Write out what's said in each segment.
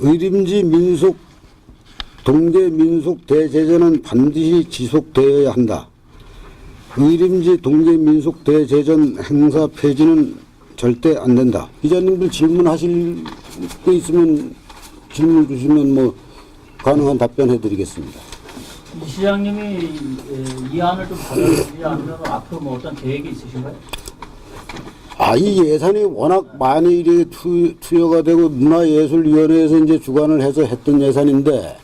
의림지 민속 동계 민속 대제전은 반드시 지속되어야 한다. 의림지 동계 민속 대제전 행사 폐지는 절대 안 된다. 기자님들 질문하실 거 있으면 질문 주시면 뭐 가능한 답변해 드리겠습니다. 이 시장님이 이 안을 좀 받아들이지 않으면 앞으로 뭐 어떤 계획이 있으신가요? 이 예산이 워낙 많이 이렇게 투여가 되고 문화예술위원회에서 이제 주관을 해서 했던 예산인데,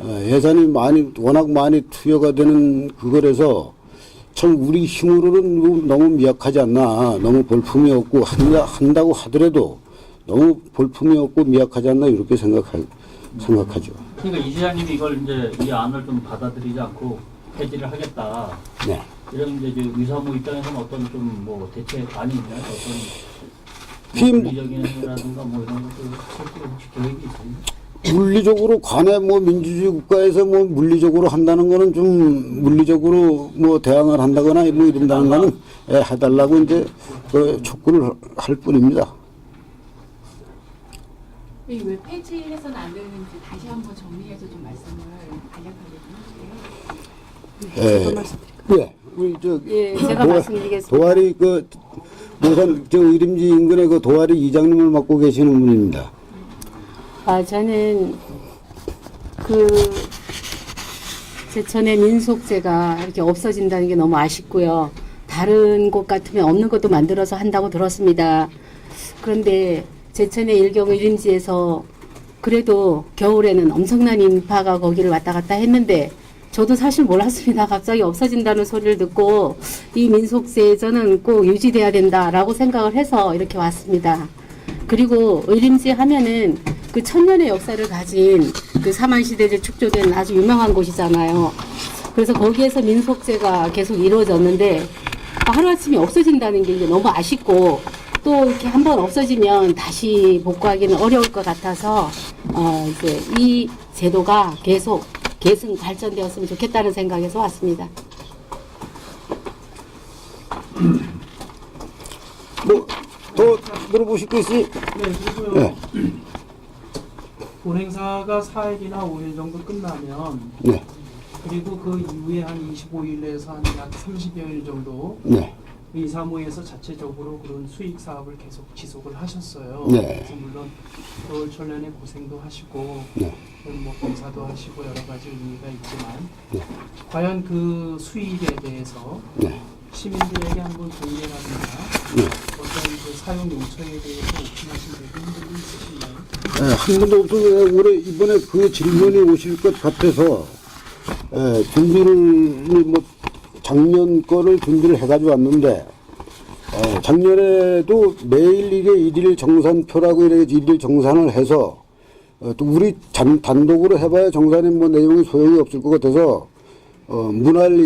예산이 워낙 많이 투여가 되는 그거라서 참 우리 힘으로는 너무 미약하지 않나, 너무 볼품이 없고 한다고 하더라도 너무 볼품이 없고 미약하지 않나 이렇게 생각하죠. 그러니까 이 시장님이 이걸 이제 이 안을 좀 받아들이지 않고 폐지를 하겠다. 네. 이런 이제 의사무 입장에서는 어떤 좀 뭐 대책안이 있나요? 어떤 뭐 물리적인 행위라든가 뭐 이런 것들 혹시 계획이 있습니까? 물리적으로 관에 뭐 민주주의 국가에서 뭐 물리적으로 한다는 거는 좀 물리적으로 뭐 대항을 한다거나 뭐 이런다는 거는 해달라고 이제 촉구를 할 뿐입니다. 왜 폐지해서는 안 되는지 다시 한번 정리해서 좀 말씀을 간략하게 좀 해주세요. 우리 제가 말씀드리겠습니다. 도화리 모산 의림지 인근의 그 도화리 이장님을 맡고 계시는 분입니다. 저는 제천의 민속제가 이렇게 없어진다는 게 너무 아쉽고요. 다른 곳 같으면 없는 것도 만들어서 한다고 들었습니다. 그런데 제천의 일경 의림지에서 그래도 겨울에는 엄청난 인파가 거기를 왔다 갔다 했는데 저도 사실 몰랐습니다. 갑자기 없어진다는 소리를 듣고 이 민속제전은 꼭 유지돼야 된다라고 생각을 해서 이렇게 왔습니다. 그리고 의림지 하면은 그 천년의 역사를 가진 그 사만시대제 축조된 아주 유명한 곳이잖아요. 그래서 거기에서 민속제가 계속 이루어졌는데 하루아침에 없어진다는 게 이제 너무 아쉽고 또 이렇게 한번 없어지면 다시 복구하기는 어려울 것 같아서 이제 이 제도가 계속 계승 발전되었으면 좋겠다는 생각에서 왔습니다. 뭐 더 물어보실 거 있으니? 네, 그리고요. 네. 본 행사가 4일이나 5일 정도 끝나면 네. 그리고 그 이후에 한 25일에서 한 약 30여일 정도 네. 이 사무에서 자체적으로 그런 수익 사업을 계속 지속을 하셨어요. 네. 그래서 물론 겨울철 내내 고생도 하시고 네. 뭐 봉사도 하시고 여러 가지 의미가 있지만 네. 과연 그 수익에 대해서 네. 시민들에게 한번 공개라든가 네. 어떤 그 사용 용처에 대해서 오픈하신 적이 흔들리 있으신가요? 한 번도 없어서 올해 이번에 그 질문이 오실 것 같아서 준비를 뭐 작년 거를 준비를 해가지고 왔는데 작년에도 매일 이게 일일 정산표라고 이렇게 일일 정산을 해서 또 우리 단독으로 해봐야 정산이 뭐 내용이 소용이 없을 것 같아서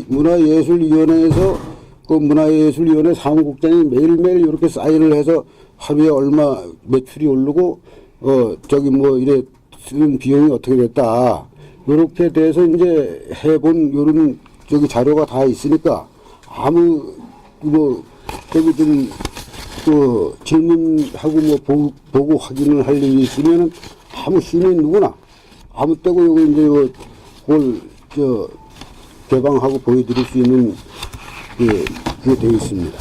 문화예술위원회에서 그 문화예술위원회 사무국장이 매일매일 이렇게 사인을 해서 하루에 얼마 매출이 오르고 뭐 이래 쓰는 비용이 어떻게 됐다 요렇게 돼서 이제 해본 요런 자료가 다 있으니까 아무 뭐 좀 질문하고 뭐 보고 확인을 할 일이 있으면은 아무 시민 누구나 아무 때고 요거 이제 그걸 개방하고 보여드릴 수 있는 그게 되어 있습니다.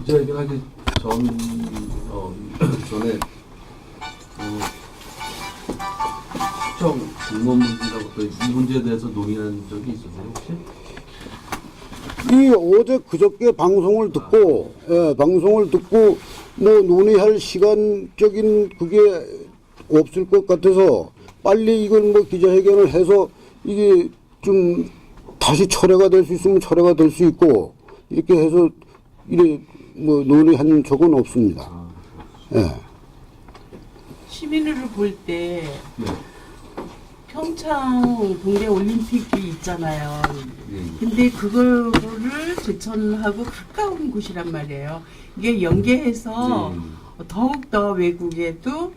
기자회견 하기 전에 시청 공무원 문제라고 이 문제에 대해서 논의한 적이 있었어요 혹시? 어제 그저께 방송을 듣고 뭐 논의할 시간적인 그게 없을 것 같아서 빨리 이걸 뭐 기자회견을 해서 이게 좀 다시 철회가 될 수 있으면 철회가 될 수 있고 이렇게 해서 이래 뭐 논의한 적은 없습니다. 시민으로 볼 때 네. 평창 동계 올림픽이 있잖아요. 근데 그거를 제천하고 가까운 곳이란 말이에요. 이게 연계해서 더욱더 외국에도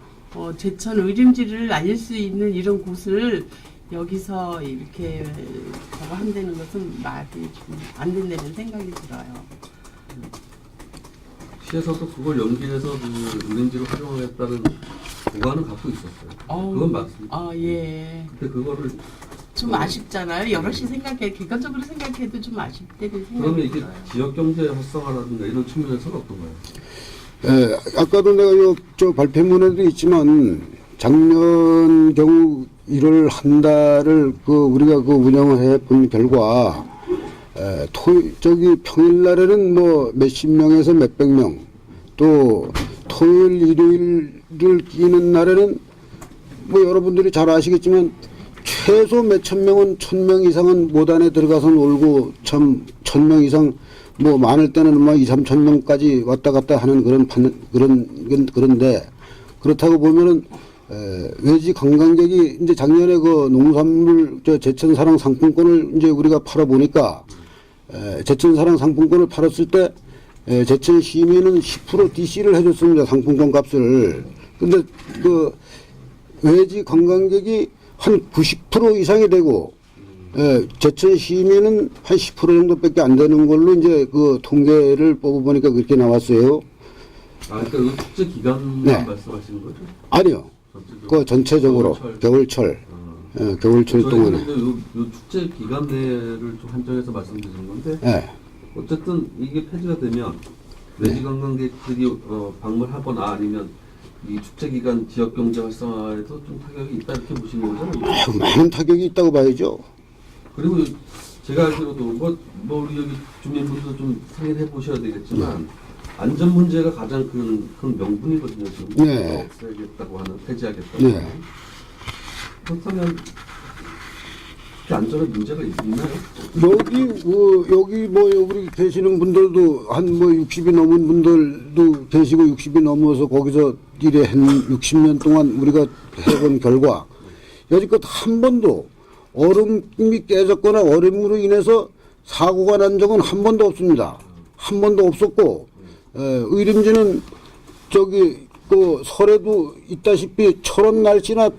제천 의림지를 알릴 수 있는 이런 곳을 여기서 이렇게 저거 한다는 것은 말이 좀 안 된다는 생각이 들어요. 시에서도 그걸 연계해서 그 의림지를 활용하겠다는 보관을 갖고 있었어요. 그건 맞습니다. 아, 예. 근데 그거를 좀 아쉽잖아요. 여럿이 생각해, 객관적으로 생각해도 좀 아쉽다는 생각이 그러면 이게 들어요. 지역 경제 활성화라든가 이런 측면에서는 어떤가요? 예, 아까도 내가 저 발표문에도 있지만 작년 경우 1월 한 달을 우리가 운영을 해 본 결과 저기 평일날에는 뭐 몇십 명에서 몇백 명, 또 토요일 일요일을 끼는 날에는 뭐 여러분들이 잘 아시겠지만 최소 몇천 명은 1,000명 이상은 못 안에 들어가서 놀고 참 1,000명 이상 뭐 많을 때는 뭐 2, 3천 명까지 왔다 갔다 하는 그런데 그렇다고 보면은 외지 관광객이 이제 작년에 그 농산물 제천사랑 상품권을 이제 우리가 팔아 보니까 제천사랑 상품권을 팔았을 때 제천 시민은 10% DC를 해줬습니다. 상품권 값을. 근데 그 외지 관광객이 한 90% 이상이 되고 제천 시민은 한 10% 정도밖에 안 되는 걸로 이제 그 통계를 뽑아보니까 그렇게 나왔어요. 아, 그러니까 그 축제 기간만 네. 말씀하시는 거죠? 아니요. 그 전체적으로 겨울철 겨울철 동안에. 저희는 요 축제 기간 내를 좀 한정해서 말씀드리는 건데 예. 어쨌든 이게 폐지가 되면 외지 관광객들이 방문하거나 아니면 이 축제 기간 지역 경제 활성화에도 좀 타격이 있다 이렇게 보시는 거잖아요. 아유, 많은 타격이 있다고 봐야죠. 그리고 제가 알기로도 뭐 우리 여기 주민분도 좀 상의해 보셔야 되겠지만 안전 문제가 가장 큰 명분이거든요. 지금 네. 없애겠다고 하는 폐지하겠다고. 네. 하는. 그렇다면 특히 안전에 문제가 있나요? 여기 뭐 우리 계시는 분들도 한 뭐 60이 넘은 분들도 계시고 60이 넘어서 거기서 일에 한 60년 동안 우리가 해본 결과 여지껏 한 번도 얼음이 깨졌거나 얼음으로 인해서 사고가 난 적은 한 번도 없습니다. 한 번도 없었고 의림지는 저기 그 설에도 있다시피 철원 날씨나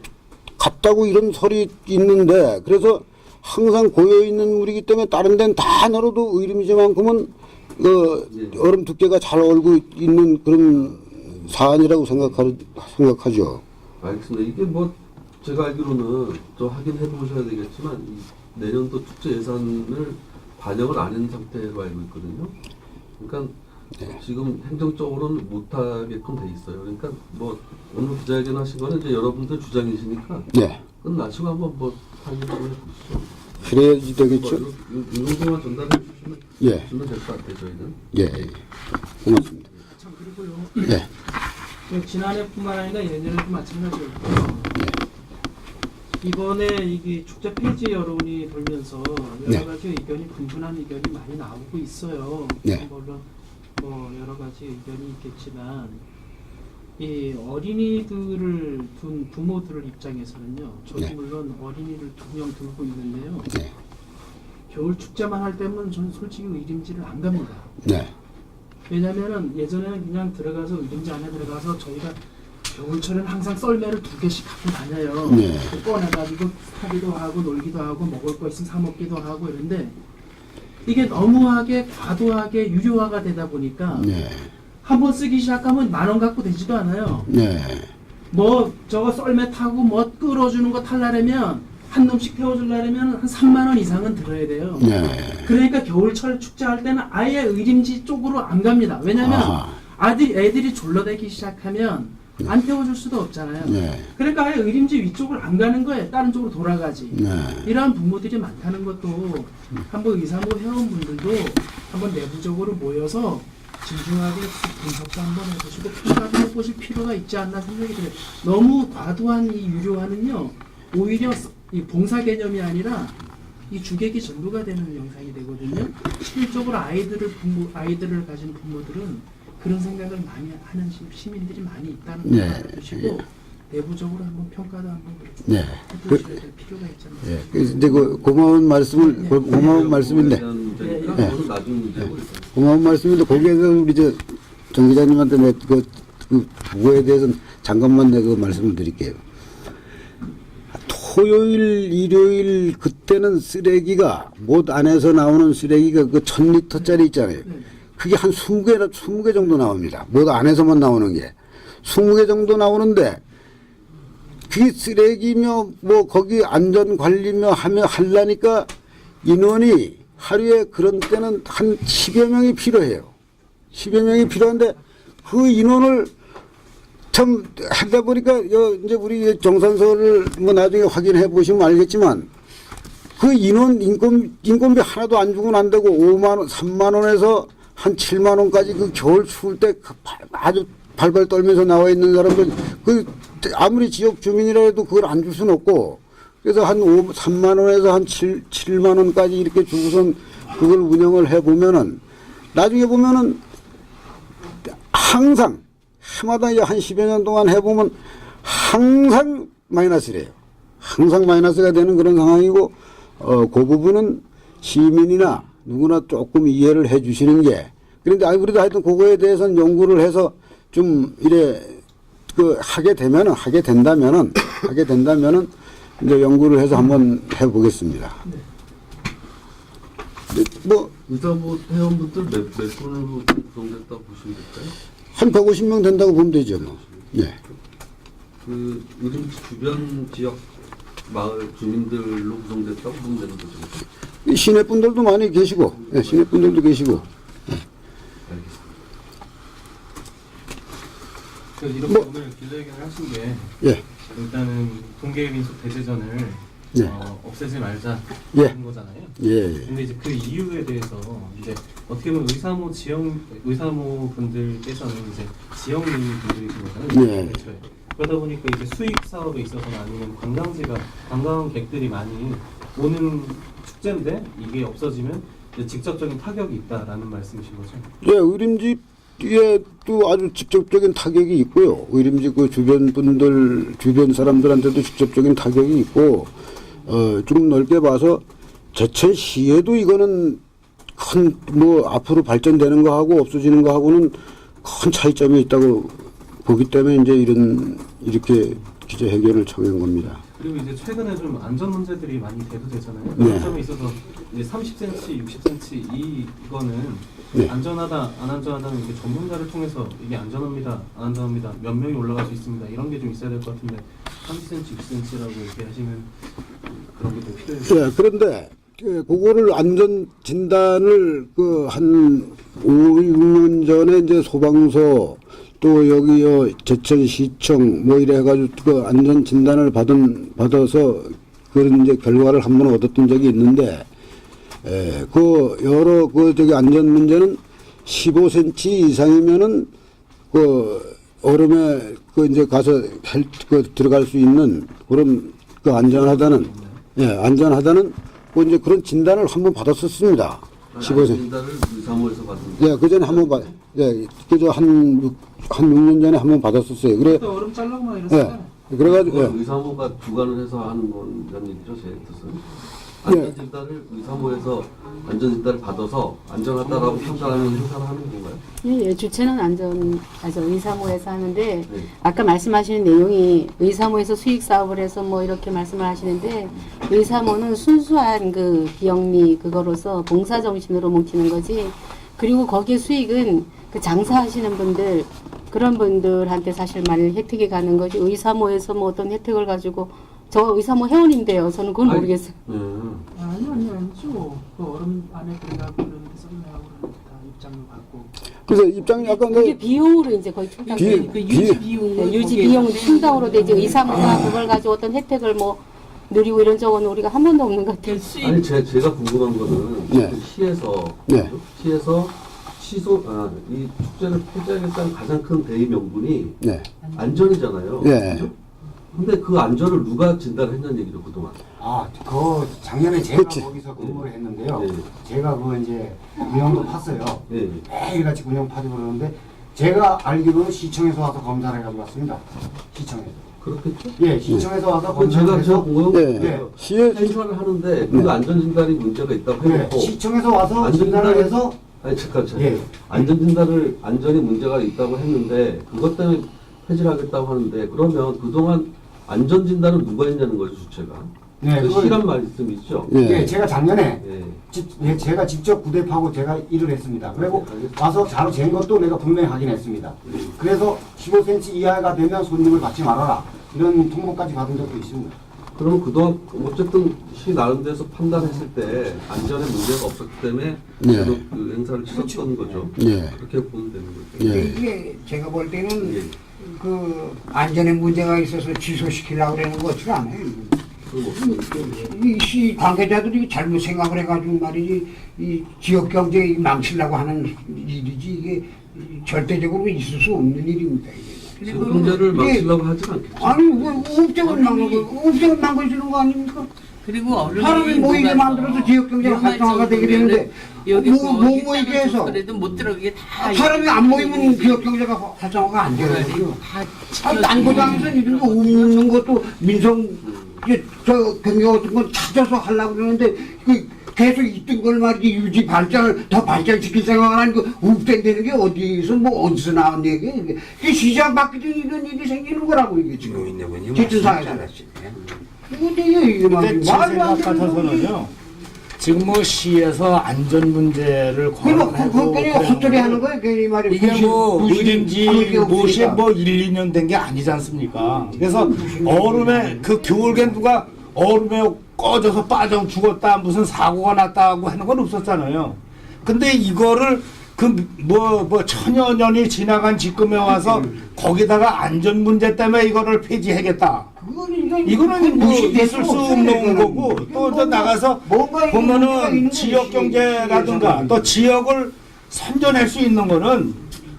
같다고 이런 설이 있는데 그래서 항상 고여 있는 물이기 때문에 다른 데는 다 늘어도 의림지만큼은 얼음 두께가 잘 얼고 있는 그런 사안이라고 생각하죠. 알겠습니다. 이게 뭐 제가 알기로는 또 확인해 보셔야 되겠지만 이 내년도 축제 예산을 반영을 안 한 상태로 알고 있거든요. 그러니까 지금 행정적으로는 못하게끔 돼 있어요. 그러니까 뭐 오늘 기자회견 하신 거는 이제 여러분들 주장이시니까 네. 끝나시고 한번 뭐 상의 좀 해보시죠. 그래야지 되겠죠. 이 정도만 전달해 주시면 예. 주면 될 것 같아요. 저희는. 예. 고맙습니다. 참 그리고요. 네. 지난해뿐만 아니라 예년에도 마찬가지였고요. 이번에 이게 축제 폐지 여론이 돌면서 여러 네. 가지 의견이 분분한 의견이 많이 나오고 있어요. 네. 물론 뭐 여러 가지 의견이 있겠지만 이 어린이들을 둔 부모들 입장에서는요. 저도 네. 물론 어린이를 2명 두고 있는데요. 네. 겨울 축제만 할 때면 저는 솔직히 의림지를 안 갑니다. 네. 왜냐면은 예전에는 그냥 들어가서 의림지 안에 들어가서 저희가 겨울철에는 항상 썰매를 2개씩 갖고 다녀요. 네. 꺼내가지고 타기도 하고 놀기도 하고 먹을 거 있으면 사 먹기도 하고 이런데 이게 너무하게 과도하게 유료화가 되다 보니까 네. 한번 쓰기 시작하면 10,000원 갖고 되지도 않아요. 네. 뭐 저거 썰매 타고 뭐 끌어주는 거 탈라려면 한 놈씩 태워주려면 한 3만 원 이상은 들어야 돼요. 네. 그러니까 겨울철 축제할 때는 아예 의림지 쪽으로 안 갑니다. 왜냐면 아하. 애들이 졸라대기 시작하면 안 태워줄 수도 없잖아요. 네. 그러니까 아예 의림지 위쪽을 안 가는 거예요. 다른 쪽으로 돌아가지. 네. 이러한 부모들이 많다는 것도 한번 의사모 회원분들도 한번 내부적으로 모여서 진중하게 분석도 한번 해보시고 평가도 해보실 필요가 있지 않나 생각이 들어요. 너무 과도한 이 유료화는요. 오히려 이 봉사 개념이 아니라 이 주객이 전부가 되는 영상이 되거든요. 실질적으로 아이들을 가진 부모들은 그런 생각을 많이 하는 시민들이 많이 있다는 걸 네. 알아두시고 내부적으로 한번 평가도 한번 네. 해보셔야 될 필요가 있잖아요. 예. 그래서 이제 고마운 말씀을 고마운 말씀인데 문제니까 네. 그거는 나중 문제고 고마운 말씀인데 거기에서 우리 정 기자님한테 내가 그 부고에 대해서는 잠깐만 내가 말씀을 드릴게요. 토요일, 일요일 그때는 쓰레기가 못 안에서 나오는 쓰레기가 그 1,000리터짜리 있잖아요. 네. 그게 한 20개 정도 나옵니다. 모두 안에서만 나오는 게. 20개 정도 나오는데, 그게 쓰레기며, 뭐, 거기 안전관리며 하려니까 인원이 하루에 그런 때는 한 10여 명이 필요해요. 10여 명이 필요한데, 그 인원을 참 하다 보니까, 이제 우리 정산서를 뭐 나중에 확인해 보시면 알겠지만, 그 인건비 하나도 안 주고 난다고 5만 원, 3만 원에서 한 7만 원까지 그 겨울 추울 때 아주 발발 떨면서 나와 있는 사람들, 그 아무리 지역 주민이라 해도 그걸 안 줄 수는 없고, 그래서 한 3만 원에서 한 7만 원까지 이렇게 주고선 그걸 운영을 해 보면은, 나중에 보면은 항상 해마다 이제 한 10여 년 동안 해보면 항상 마이너스래요. 항상 마이너스가 되는 그런 상황이고, 그 부분은 시민이나 누구나 조금 이해를 해 주시는 게, 그런데 그래도 하여튼 그거에 대해서는 연구를 해서 좀 이래 하게 된다면은 이제 연구를 해서 한번 해보겠습니다. 뭐 의사모 회원분들 몇 분으로 구성됐다고 보시면 될까요? 한 150명 된다고 보면 되죠, 뭐. 예. 그 요즘 주변 지역 마을 주민들로 구성됐다고 보면 되는 거죠. 시내 분들도 많이 계시고, 예, 시내 분들도 계시고. 알겠습니다. 그래서 이렇게 뭐- 오늘 기자회견을 하신 게 예, 일단은 동계 민속 대제전을 예. 없애지 말자 예. 하는 거잖아요. 예, 예. 근데 이제 그 이유에 대해서 이제 어떻게 보면 의사모 분들께서는 이제 지역 민분들이신 거잖아요. 네. 애초에. 그러다 보니까 이제 수익 사업에 있어서나 아니면 관광객들이 많이 오는 축제인데 이게 없어지면 이제 직접적인 타격이 있다라는 말씀이신 거죠. 예, 의림지에도 아주 직접적인 타격이 있고요. 의림지 그 주변 사람들한테도 직접적인 타격이 있고, 좀 넓게 봐서 제천시에도 이거는 큰, 뭐, 앞으로 발전되는 거하고 없어지는 거하고는 큰 차이점이 있다고 보기 때문에 이제 이렇게 기자회견을 청한 겁니다. 그리고 이제 최근에 좀 안전 문제들이 많이 대두되잖아요. 네. 그 점에 있어서 이제 30cm, 60cm 이거는 네. 안전하다, 안 안전하다는 이렇게 전문가를 통해서 이게 안전합니다, 안 안전합니다, 몇 명이 올라갈 수 있습니다. 이런 게 좀 있어야 될 것 같은데 30cm, 60cm라고 이렇게 하시면 그런 게 좀 필요해요. 예, 그런데 그거를 안전 진단을 한 5, 6년 전에 이제 소방서 또 여기요 제천시청 뭐 이래 해가지고 그 안전 진단을 받아서 그런 이제 결과를 한 번 얻었던 적이 있는데, 그 여러 안전 문제는 15cm 이상이면은 얼음에 이제 가서 들어갈 수 있는 그런 안전하다는 이제 그런 진단을 한 번 받았었습니다. 15cm. 진단을 의사모에서 받은. 예, 그 전에 한 번 그저 한 6년 전에 한 번 받았었어요. 그래, 또 얼음 잘라고 막 예. 이랬어요. 그래가지고, 예. 의사모가 주관을 해서 하는 건 이런 얘기죠, 제 뜻은. 안전진단을 의사모에서 안전진단을 받아서 안전하다라고 판단하는 행사를 하는 건가요? 예, 주체는 의사모에서 하는데, 네. 아까 말씀하시는 내용이 의사모에서 수익 사업을 해서 뭐 이렇게 말씀을 하시는데, 의사모는 순수한 그 비영리 그거로서 봉사 정신으로 뭉치는 거지. 그리고 거기에 수익은 그 장사하시는 분들, 그런 분들한테 사실 많이 혜택이 가는 거지. 의사모에서 뭐 어떤 혜택을 가지고, 저 의사모 회원인데요. 저는 그건 모르겠어요. 아니죠. 그 얼음 안에 들어가고 그런 데 썰매하고 그런 데다 입장료 받고. 그래서 입장이 약간 그게 비용으로 이제 거의 충당. 비- 그 유지 비용 네, 유지 비용 충당으로 되지. 의사모가 그걸 가지고 어떤 혜택을 뭐 누리고 이런 적은 우리가 한 번도 없는 것 같아요. 아니 제가 궁금한 거는 네. 시에서 네. 이 축제를 폐지하겠다는 가장 큰 대의 명분이 네. 안전이잖아요. 네. 그죠? 근데 그 안전을 누가 진단했냐는 얘기죠, 그동안. 작년에 제가 그치. 거기서 근무를 했는데요. 네. 제가 이제 운영도 팠어요. 네. 매일같이 운영 파지고 그러는데 제가 알기로는 시청에서 와서 검사를 해가지고 왔습니다. 시청에서. 그렇겠죠? 예, 시청에서 와서 그건 검사를 제가 해서 본 거요. 네. 네. 시에, 행사를 하는데 그 안전진단이 문제가 있다고 네, 해놓고 시청에서 와서 안전진단을- 진단을 해서 아니 잠깐 예. 안전이 문제가 있다고 했는데 그것 때문에 폐지를 하겠다고 하는데 그러면 그동안 안전진단은 누가 했냐는 거죠, 주체가. 네, 그걸- 시란 말씀 있죠? 예, 제가 작년에 예. 제가 직접 구대파고 제가 일을 했습니다. 그리고 와서 자로 잰 것도 내가 분명히 확인했습니다. 그래서 15cm 이하가 되면 손님을 받지 말아라. 이런 통보까지 받은 적도 있습니다. 그러면 그동안 어쨌든 시 나름 데서 판단했을 때 안전에 문제가 없었기 때문에 네. 계속 그 행사를 치렀던 거죠. 예. 그렇게 보면 되는 거죠. 예. 이게 제가 볼 때는 예. 그 안전에 문제가 있어서 취소시키려고 그러는 것 같지가 않아요. 그럼 이 관계자들이 잘못 생각을 해가지고 말이지 이 지역 경제 망치려고 하는 일이지 이게 절대적으로 있을 수 없는 일입니다. 이게. 지금 경제를 망치려고 하진 않겠죠. 아니 왜 옵정을 망가지는 거 아닙니까? 그리고 어른이 사람이 모이게 만들어서 지역 경제가 활성화가 되게 되는데 여기 못 모이게 해서 그래도 못 들어가게 다 사람이 안 모이면 지역 경제가 활성화가 안 돼요. 딴 고장에서 이런 거 없는 것도 민성 저 경영 같은 건 찾아서 하려고 그러는데 그 계속 있던 걸 말이지 유지 발전을 더 발전시킬 생각을 하니까 욱된다는 게 어디서 나온 얘기야 이게. 이게 시장 바뀌든 이런 일이 생기는 거라고 이게 지금 제천사에서 이게 근데 제 생각 같아서는요. 지금 뭐 시에서 안전 문제를 거론하고 괜히 헛소리 하는 거예요 괜히 말이야. 이게 뭐 의림지 무엇이 뭐 1, 2년 된 게 아니지 않습니까? 그래서 얼음에 그 겨울엔 누가 얼음에 꺼져서 빠져 죽었다 무슨 사고가 났다고 하는 건 없었잖아요. 근데 이거를 그 뭐 천여 년이 지나간 지금에 와서 거기다가 안전 문제 때문에 이거를 폐지하겠다. 이거는 뭐 있을 수 없는 거고 또 저 나가서 보면은 지역 경제라든가 또 지역을 선전할 수 있는 거는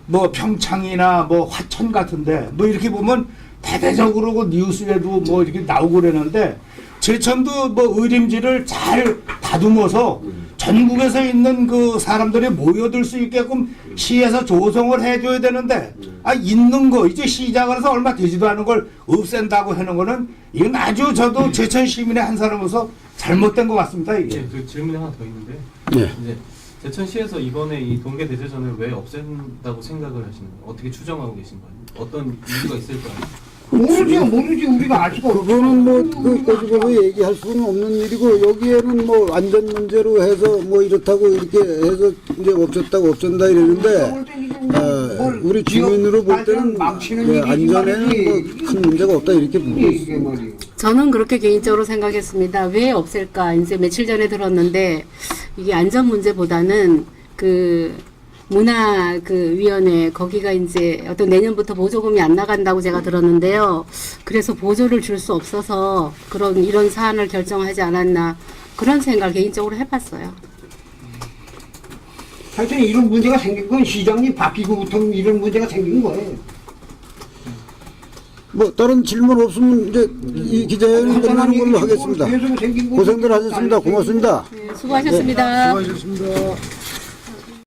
뭐 평창이나 뭐 화천 같은데 뭐 이렇게 보면 대대적으로 그 뉴스에도 뭐 이렇게 나오고 그러는데 제천도 뭐 의림지를 잘 다듬어서 전국에서 있는 그 사람들이 모여들 수 있게끔 시에서 조성을 해줘야 되는데 있는 거 이제 시작을 해서 얼마 되지도 않은 걸 없앤다고 하는 거는 이건 아주 저도 제천 시민의 한 사람으로서 잘못된 것 같습니다 이게. 예, 그 질문이 하나 더 있는데 예. 이제 제천시에서 이번에 이 동계 대제전을 왜 없앤다고 생각을 하시는 거예요? 어떻게 추정하고 계신 거예요? 어떤 이유가 있을까요? 모르지 우리가 알 수가 없어. 그거는 뭐그 꼬집어서 얘기할 수는 없는 일이고 여기에는 뭐 안전 문제로 해서 뭐 이렇다고 이렇게 해서 이제 없었다고 없앤다 이러는데 우리 주민으로 볼 때는 안전에는 뭐 큰 문제가 없다 이렇게 보고 있습니다. 저는 그렇게 개인적으로 생각했습니다. 왜 없앨까? 이제 며칠 전에 들었는데 이게 안전 문제보다는 그 문화 그 위원회 거기가 이제 어떤 내년부터 보조금이 안 나간다고 제가 들었는데요. 그래서 보조를 줄 수 없어서 이런 사안을 결정하지 않았나 그런 생각을 개인적으로 해봤어요. 하여튼 이런 문제가 생긴 건 시장님 바뀌고부터 이런 문제가 생긴 거예요. 뭐 다른 질문 없으면 이제 이 기자회견 끝나는 걸로 하겠습니다. 고생들 하셨습니다. 고맙습니다. 네, 수고하셨습니다. 수고하셨습니다.